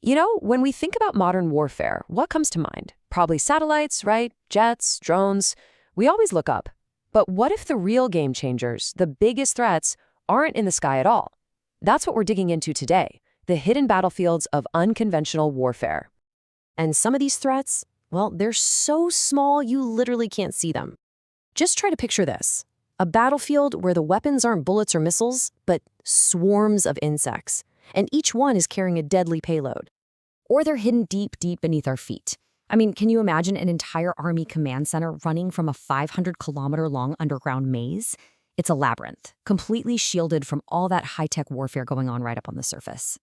When we think about modern warfare, what comes to mind? Probably satellites, right? Jets, drones. We always look up. But what if the real game changers, the biggest threats, aren't in the sky at all? That's what we're digging into today, the hidden battlefields of unconventional warfare. And some of these threats, well, they're so small you literally can't see them. Just try to picture this. A battlefield where the weapons aren't bullets or missiles, but swarms of insects. And each one is carrying a deadly payload. Or they're hidden deep, deep beneath our feet. I mean, can you imagine an entire army command center running from a 500-kilometer-long underground maze? It's a labyrinth, completely shielded from all that high-tech warfare going on right up on the surface.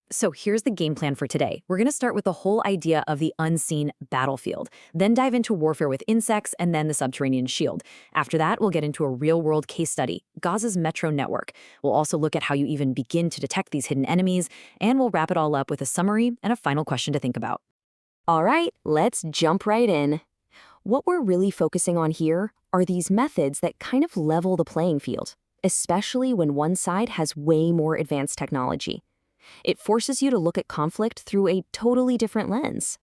So here's the game plan for today. We're going to start with the whole idea of the unseen battlefield, then dive into warfare with insects and then the subterranean shield. After that, we'll get into a real-world case study, Gaza's metro network. We'll also look at how you even begin to detect these hidden enemies, and we'll wrap it all up with a summary and a final question to think about. All right, let's jump right in. What we're really focusing on here are these methods that kind of level the playing field, especially when one side has way more advanced technology. It forces you to look at conflict through a totally different lens.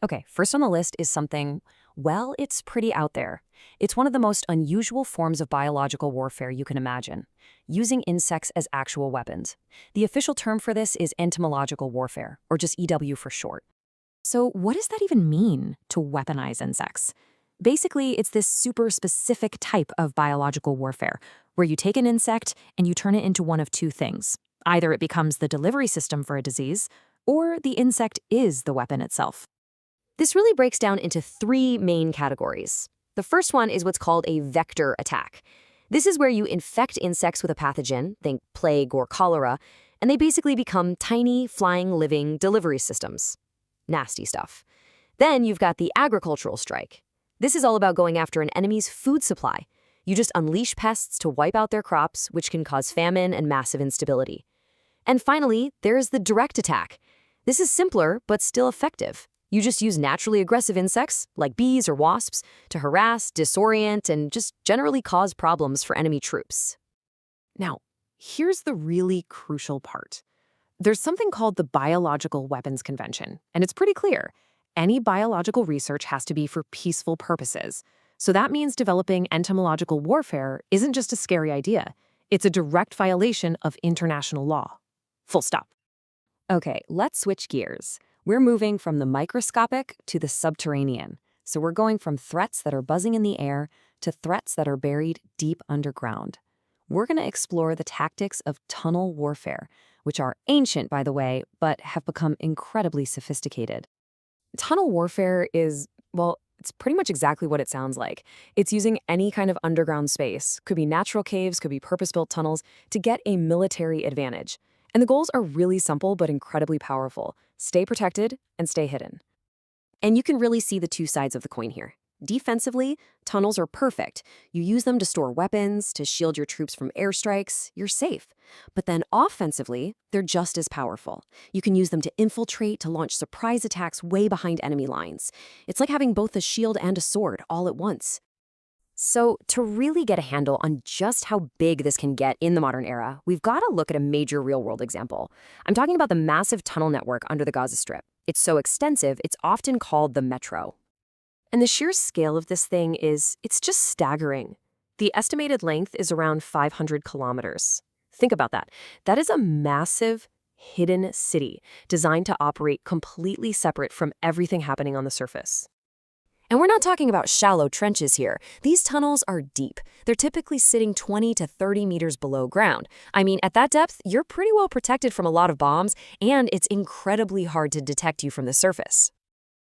Okay, first on the list is something, well, it's pretty out there. It's one of the most unusual forms of biological warfare you can imagine, using insects as actual weapons. The official term for this is entomological warfare, or just EW for short. So what does that even mean, to weaponize insects? Basically, it's this super specific type of biological warfare, where you take an insect and you turn it into one of two things. Either it becomes the delivery system for a disease, or the insect is the weapon itself. This really breaks down into three main categories. The first one is what's called a vector attack. This is where you infect insects with a pathogen, think plague or cholera, and they basically become tiny, flying, living delivery systems. Nasty stuff. Then you've got the agricultural strike. This is all about going after an enemy's food supply. You just unleash pests to wipe out their crops, which can cause famine and massive instability. And finally, there's the direct attack. This is simpler, but still effective. You just use naturally aggressive insects, like bees or wasps, to harass, disorient, and just generally cause problems for enemy troops. Now, here's the really crucial part. There's something called the Biological Weapons Convention, and it's pretty clear. Any biological research has to be for peaceful purposes. So that means developing entomological warfare isn't just a scary idea. It's a direct violation of international law. Full stop. Okay, let's switch gears. We're moving from the microscopic to the subterranean. So we're going from threats that are buzzing in the air to threats that are buried deep underground. We're going to explore the tactics of tunnel warfare, which are ancient, by the way, but have become incredibly sophisticated. Tunnel warfare is, well, it's pretty much exactly what it sounds like. It's using any kind of underground space, could be natural caves, could be purpose-built tunnels, to get a military advantage. And the goals are really simple but incredibly powerful. Stay protected and stay hidden. And you can really see the two sides of the coin here. Defensively, tunnels are perfect. You use them to store weapons, to shield your troops from airstrikes. You're safe. But then offensively, they're just as powerful. You can use them to infiltrate, to launch surprise attacks way behind enemy lines. It's like having both a shield and a sword all at once. So to really get a handle on just how big this can get in the modern era, we've got to look at a major real-world example. I'm talking about the massive tunnel network under the Gaza Strip. It's so extensive, it's often called the Metro. And the sheer scale of this thing it's just staggering. The estimated length is around 500 kilometers. Think about that. That is a massive, hidden city designed to operate completely separate from everything happening on the surface. And we're not talking about shallow trenches here. These tunnels are deep. They're typically sitting 20 to 30 meters below ground. I mean, at that depth, you're pretty well protected from a lot of bombs, and it's incredibly hard to detect you from the surface.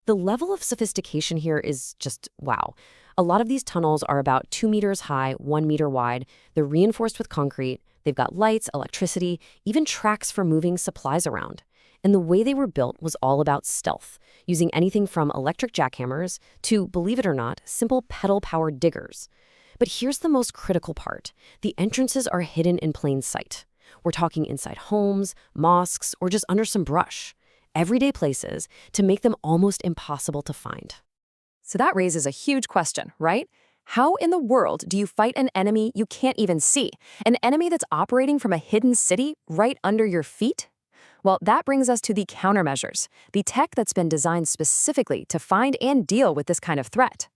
The level of sophistication here is just wow. A lot of these tunnels are about 2 meters high, 1 meter wide. They're reinforced with concrete. They've got lights, electricity, even tracks for moving supplies around. And the way they were built was all about stealth, using anything from electric jackhammers to, believe it or not, simple pedal-powered diggers. But here's the most critical part. The entrances are hidden in plain sight. We're talking inside homes, mosques, or just under some brush. Everyday places to make them almost impossible to find. So that raises a huge question, right? How in the world do you fight an enemy you can't even see? An enemy that's operating from a hidden city right under your feet? Well, that brings us to the countermeasures, the tech that's been designed specifically to find and deal with this kind of threat.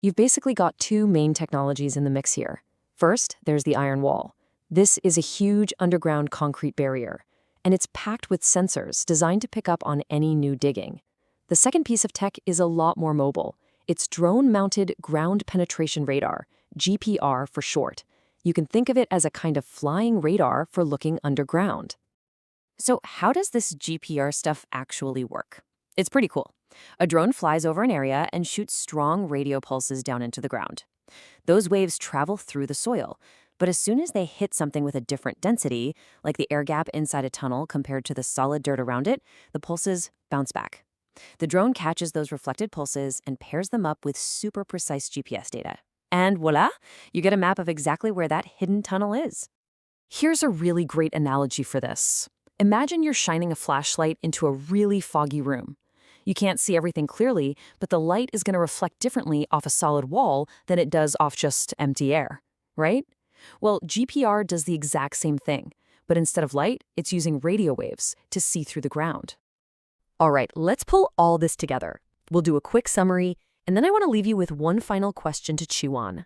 You've basically got two main technologies in the mix here. First, there's the iron wall. This is a huge underground concrete barrier, and it's packed with sensors designed to pick up on any new digging. The second piece of tech is a lot more mobile. It's drone-mounted ground penetration radar, GPR for short. You can think of it as a kind of flying radar for looking underground. So how does this GPR stuff actually work? It's pretty cool. A drone flies over an area and shoots strong radio pulses down into the ground. Those waves travel through the soil, but as soon as they hit something with a different density, like the air gap inside a tunnel compared to the solid dirt around it, the pulses bounce back. The drone catches those reflected pulses and pairs them up with super precise GPS data. And voila, you get a map of exactly where that hidden tunnel is. Here's a really great analogy for this. Imagine you're shining a flashlight into a really foggy room. You can't see everything clearly, but the light is going to reflect differently off a solid wall than it does off just empty air, right? Well, GPR does the exact same thing, but instead of light, it's using radio waves to see through the ground. All right, let's pull all this together. We'll do a quick summary, and then I want to leave you with one final question to chew on.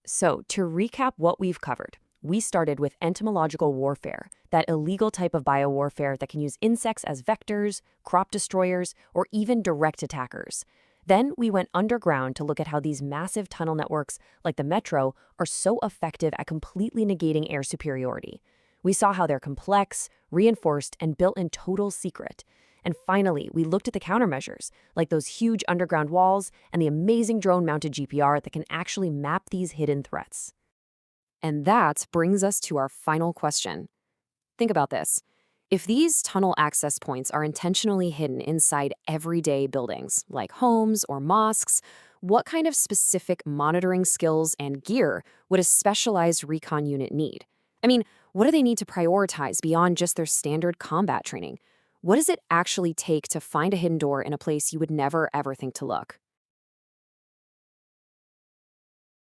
So, to recap what we've covered, we started with entomological warfare, that illegal type of biowarfare that can use insects as vectors, crop destroyers, or even direct attackers. Then we went underground to look at how these massive tunnel networks, like the metro, are so effective at completely negating air superiority. We saw how they're complex, reinforced, and built in total secret. And finally, we looked at the countermeasures, like those huge underground walls and the amazing drone-mounted GPR that can actually map these hidden threats. And that brings us to our final question. Think about this. If these tunnel access points are intentionally hidden inside everyday buildings, like homes or mosques, what kind of specific monitoring skills and gear would a specialized recon unit need? I mean, what do they need to prioritize beyond just their standard combat training? What does it actually take to find a hidden door in a place you would never ever think to look?